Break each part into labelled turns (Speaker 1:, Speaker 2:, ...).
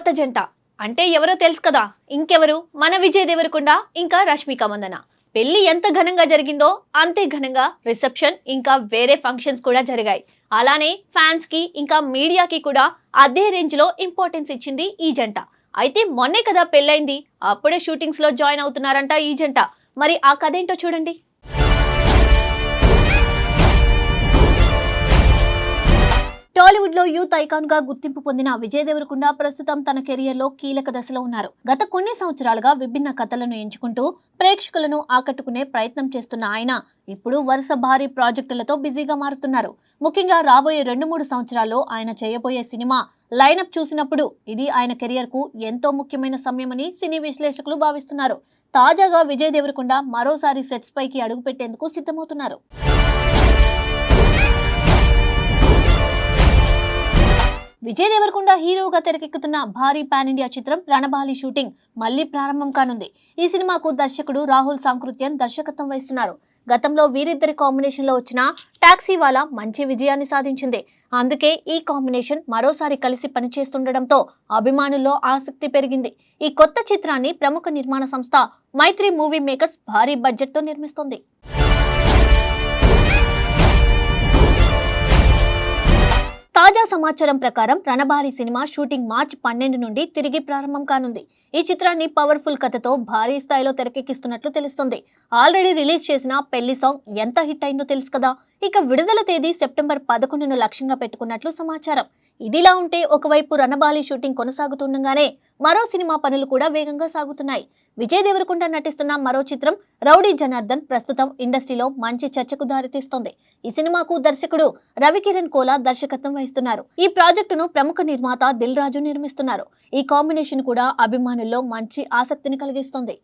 Speaker 1: కొత్త జంట అంటే ఎవరో తెలుసు కదా, ఇంకెవరు మన విజయ్ దేవరకొండ ఇంకా రష్మిక మందన. పెళ్లి ఎంత ఘనంగా జరిగిందో అంతే ఘనంగా రిసెప్షన్ ఇంకా వేరే ఫంక్షన్స్ కూడా జరిగాయి. అలానే ఫ్యాన్స్ కి ఇంకా మీడియాకి కూడా అదే రేంజ్ లో ఇంపార్టెన్స్ ఇచ్చింది ఈ జంట. అయితే మొన్నే కదా పెళ్ళైంది, అప్పుడే షూటింగ్స్ లో జాయిన్ అవుతున్నారంట ఈ జంట. మరి ఆ కథ ఏంటో చూడండి. టాలీవుడ్ లో యూత్ ఐకాన్ గా గుర్తింపు పొందిన విజయ్ దేవరకొండ ప్రస్తుతం తన కెరియర్ లో కీలక దశలో ఉన్నారు. గత కొన్ని సంవత్సరాలుగా విభిన్న కథలను ఎంచుకుంటూ ప్రేక్షకులను ఆకట్టుకునే ప్రయత్నం చేస్తున్న ఆయన ఇప్పుడు వరుస భారీ ప్రాజెక్టులతో బిజీగా మారుతున్నారు. ముఖ్యంగా రాబోయే 2-3 సంవత్సరాల్లో ఆయన చేయబోయే సినిమా లైనప్ చూసినప్పుడు ఇది ఆయన కెరియర్ కు ఎంతో ముఖ్యమైన సమయమని సినీ విశ్లేషకులు భావిస్తున్నారు. తాజాగా విజయ్ దేవరకొండ మరోసారి సెట్స్ పైకి అడుగు పెట్టేందుకు సిద్ధమవుతున్నారు. విజయ్ దేవరకొండ హీరోగా తెరకెక్కుతున్న భారీ పాన్ ఇండియా చిత్రం రణబాలి షూటింగ్ మళ్లీ ప్రారంభం కానుంది. ఈ సినిమాకు దర్శకుడు రాహుల్ సాంకృత్యన్ దర్శకత్వం వహిస్తున్నారు. గతంలో వీరిద్దరి కాంబినేషన్ లో వచ్చిన టాక్సీవాలా మంచి విజయాన్ని సాధించింది. అందుకే ఈ కాంబినేషన్ మరోసారి కలిసి పనిచేస్తుండటంతో అభిమానుల్లో ఆసక్తి పెరిగింది. ఈ కొత్త చిత్రాన్ని ప్రముఖ నిర్మాణ సంస్థ మైత్రి మూవీ మేకర్స్ భారీ బడ్జెట్ తో నిర్మిస్తోంది. తాజా సమాచారం ప్రకారం రణబాలి సినిమా షూటింగ్ మార్చి 12 నుండి తిరిగి ప్రారంభం కానుంది. ఈ చిత్రాన్ని పవర్ఫుల్ కథతో భారీ స్థాయిలో తెరకెక్కిస్తున్నట్లు తెలుస్తుంది. ఆల్రెడీ రిలీజ్ చేసిన పెళ్లి సాంగ్ ఎంత హిట్ అయిందో తెలుసు కదా. ఇక విడుదల తేదీ సెప్టెంబర్ 11ను లక్ష్యంగా పెట్టుకున్నట్లు సమాచారం. ఇదిలా ఉంటే ఒకవైపు రణబాలి షూటింగ్ కొనసాగుతుండగానే మరో సినిమా పనులు కూడా వేగంగా సాగుతున్నాయి. విజయ్ దేవరకొండ నటిస్తున్న మరో చిత్రం రౌడీ జనార్దన్ ప్రస్తుతం ఇండస్ట్రీలో మంచి చర్చకు దారితీస్తోంది. ఈ సినిమాకు దర్శకుడు రవికిరణ్ కోలా దర్శకత్వం వహిస్తున్నారు. ఈ ప్రాజెక్టును ప్రముఖ నిర్మాత దిల్ రాజు నిర్మిస్తున్నారు. ఈ కాంబినేషన్ కూడా అభిమానుల్లో మంచి ఆసక్తిని కలిగిస్తోంది.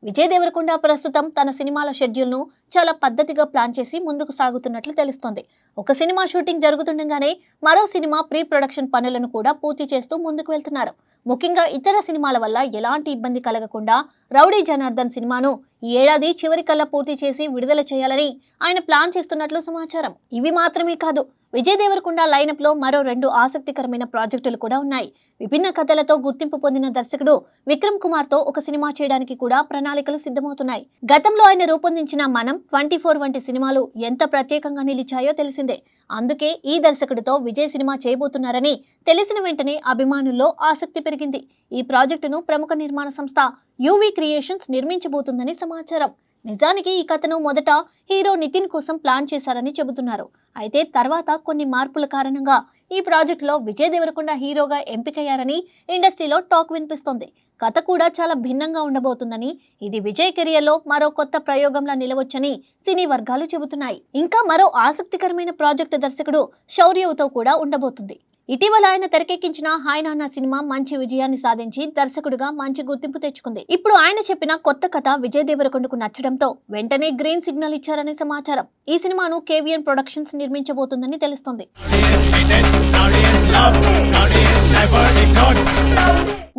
Speaker 1: విజయ్ దేవరకొండ ప్రస్తుతం తన సినిమాల షెడ్యూల్ ను చాలా పద్ధతిగా ప్లాన్ చేసి ముందుకు సాగుతున్నట్లు తెలుస్తోంది. ఒక సినిమా షూటింగ్ జరుగుతుండగానే మరో సినిమా ప్రీ ప్రొడక్షన్ పనులను కూడా పూర్తి చేస్తూ ముందుకు వెళ్తున్నారు. ముఖ్యంగా ఇతర సినిమాల వల్ల ఎలాంటి ఇబ్బంది కలగకుండా రౌడీ జనార్దన్ సినిమాను ఈ ఏడాది చివరికల్లా పూర్తి చేసి విడుదల చేయాలని ఆయన ప్లాన్ చేస్తున్నట్లు సమాచారం. ఇవి మాత్రమే కాదు, విజయ్ దేవరకొండ లైనప్ లో మరో 2 ఆసక్తికరమైన ప్రాజెక్టులు కూడా ఉన్నాయి. విభిన్న కథలతో గుర్తింపు పొందిన దర్శకుడు విక్రమ్ కుమార్ తో ఒక సినిమా చేయడానికి కూడా ప్రణాళికలు సిద్ధమవుతున్నాయి. గతంలో ఆయన రూపొందించిన మనం 24 వంటి సినిమాలు ఎంత ప్రత్యేకంగా నిలిచాయో తెలిసిందే. అందుకే ఈ దర్శకుడితో విజయ్ సినిమా చేయబోతున్నారని తెలిసిన వెంటనే అభిమానుల్లో ఆసక్తి పెరిగింది. ఈ ప్రాజెక్టును ప్రముఖ నిర్మాణ సంస్థ యూవీ క్రియేషన్స్ నిర్మించబోతుందని సమాచారం. నిజానికి ఈ కథను మొదట హీరో నితిన్ కోసం ప్లాన్ చేశారని చెబుతున్నారు. అయితే తర్వాత కొన్ని మార్పుల కారణంగా ఈ ప్రాజెక్టులో విజయ్ దేవరకొండ హీరోగా ఎంపికయ్యారని ఇండస్ట్రీలో టాక్ వినిపిస్తోంది. కథ కూడా చాలా భిన్నంగా ఉండబోతుందని, ఇది విజయ్ కెరియర్ లో మరో కొత్త ప్రయోగంలా నిలవొచ్చని సినీ వర్గాలు చెబుతున్నాయి. ఇంకా మరో ఆసక్తికరమైన ప్రాజెక్టు దర్శకుడు శౌర్యతో కూడా ఉండబోతుంది. ఇటీవల ఆయన తెరకెక్కించిన హాయ్ నాన్న సినిమా మంచి విజయాన్ని సాధించి దర్శకుడిగా మంచి గుర్తింపు తెచ్చుకుంది. ఇప్పుడు ఆయన చెప్పిన కొత్త కథ విజయ్ దేవరకొండకు నచ్చడంతో వెంటనే గ్రీన్ సిగ్నల్ ఇచ్చారనే సమాచారం. ఈ సినిమాను కేవీఎన్ ప్రొడక్షన్స్ నిర్మించబోతుందని తెలుస్తోంది.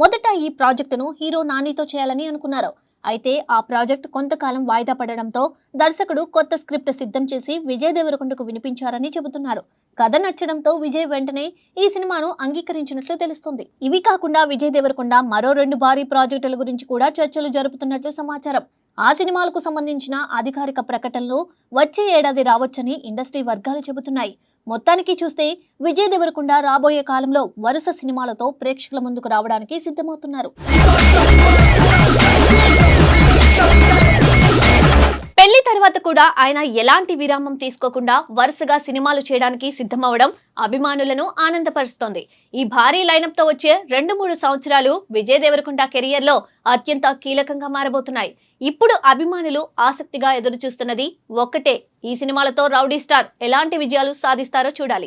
Speaker 1: మొదట ఈ ప్రాజెక్టును హీరో నానితో చేయాలని అనుకున్నారు. అయితే ఆ ప్రాజెక్ట్ కొంతకాలం వాయిదా పడడంతో దర్శకుడు కొత్త స్క్రిప్ట్ సిద్ధం చేసి విజయ్ దేవరకొండకు వినిపించారని చెబుతున్నారు. కథ నచ్చడంతో విజయ్ వెంటనే ఈ సినిమాను అంగీకరించినట్లు తెలుస్తుంది. ఇవి కాకుండా విజయ్ దేవరకొండ మరో 2 భారీ ప్రాజెక్టుల గురించి కూడా చర్చలు జరుపుతున్నట్లు సమాచారం. ఆ సినిమాలకు సంబంధించిన అధికారిక ప్రకటనలు వచ్చే ఏడాది రావచ్చని ఇండస్ట్రీ వర్గాలు చెబుతున్నాయి. మొత్తానికి చూస్తే విజయ్ దేవరకొండ రాబోయే కాలంలో వరుస సినిమాలతో ప్రేక్షకుల ముందుకు రావడానికి సిద్ధమవుతున్నారు. పెళ్లి తర్వాత కూడా ఆయన ఎలాంటి విరామం తీసుకోకుండా వరుసగా సినిమాలు చేయడానికి సిద్ధమవడం అభిమానులను ఆనందపరుస్తోంది. ఈ భారీ లైనప్ తో వచ్చే 2-3 సంవత్సరాలు విజయ్ దేవరకొండ కెరియర్ లో అత్యంత కీలకంగా మారబోతున్నాయి. ఇప్పుడు అభిమానులు ఆసక్తిగా ఎదురు చూస్తున్నది ఒక్కటే, ఈ సినిమాలతో రౌడీ స్టార్ ఎలాంటి విజయాలు సాధిస్తారో చూడాలి.